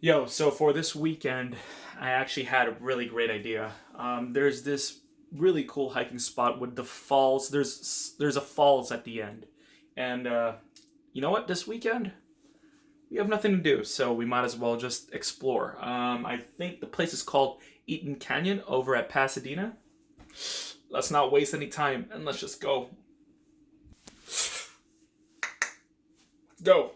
Yo, so for this weekend, I actually had a really great idea. There's this really cool hiking spot with the falls. There's a falls at the end, and you know what? This weekend we have nothing to do, so we might as well just explore. I think the place is called Eaton Canyon over at Pasadena. Let's not waste any time and let's just go. Go.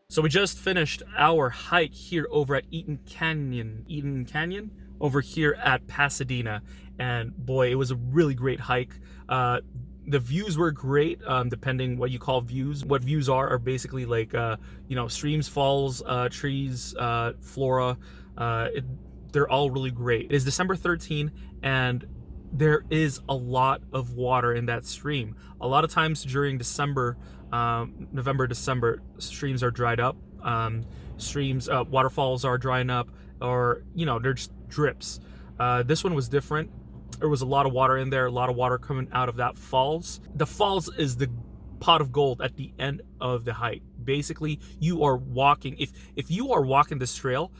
So we just finished our hike here over at Eaton Canyon over here at Pasadena, and boy, it was a really great hike. The views were great, depending what you call views. What views are basically like streams, falls, trees, flora. They're all really great. It is December 13th, and there is a lot of water in that stream. A lot of times during December, November, December, streams are dried up. Waterfalls are drying up, or they're just drips. This one was different. There was a lot of water in there, a lot of water coming out of that falls. The falls is the pot of gold at the end of the hike. Basically, you are walking. If you are walking this trail,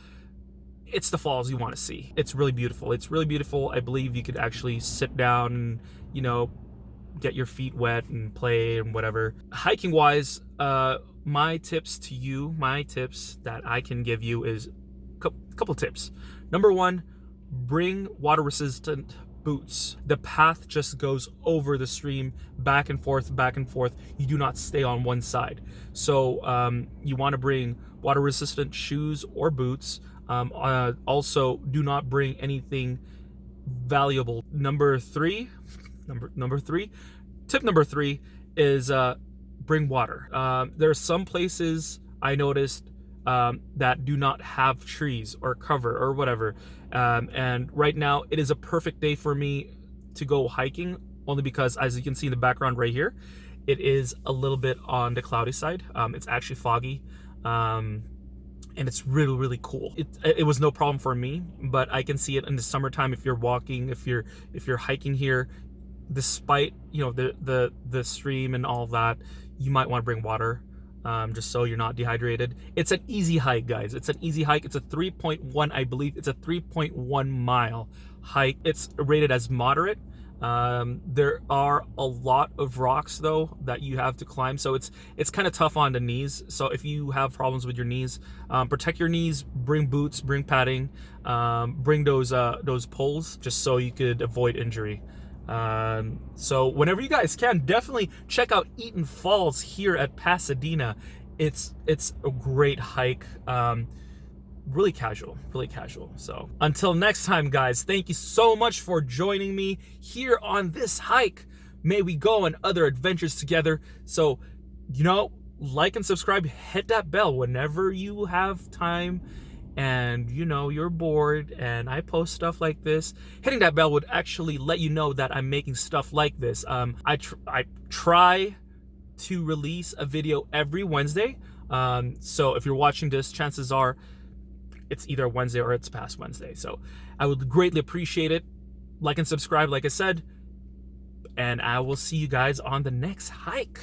it's the falls you want to see. It's really beautiful. It's really beautiful. I believe you could actually sit down and get your feet wet and play and whatever. Hiking wise, my tips that I can give you is a couple tips. Number one, bring water resistant boots. The path just goes over the stream, back and forth. You do not stay on one side. So you want to bring water resistant shoes or boots. Also, do not bring anything valuable. Number three, Tip number 3 is bring water. There are some places I noticed that do not have trees or cover or whatever. And right now, it is a perfect day for me to go hiking, only because, as you can see in the background right here, it is a little bit on the cloudy side. It's actually foggy. And it's really, really cool. It was no problem for me, but I can see it in the summertime if you're walking, if you're hiking here, despite, you know, the stream and all that, you might want to bring water, just so you're not dehydrated. It's an easy hike, guys. It's an easy hike. It's a 3.1, I believe it's a 3.1 mile hike. It's rated as moderate. There are a lot of rocks though that you have to climb, so it's kind of tough on the knees. So if you have problems with your knees, protect your knees, bring boots, bring padding, bring those poles, just so you could avoid injury. So whenever you guys can, definitely check out Eaton Falls here at Pasadena. It's a great hike. Really casual. So until next time, guys, thank you so much for joining me here on this hike. May we go on other adventures together. So, you know, like and subscribe, hit that bell whenever you have time and, you know, you're bored and I post stuff like this. Hitting that bell would actually let you know that I'm making stuff like this. I try to release a video every Wednesday. So if you're watching this, chances are it's either Wednesday or it's past Wednesday. So I would greatly appreciate it. Like and subscribe, like I said, and I will see you guys on the next hike.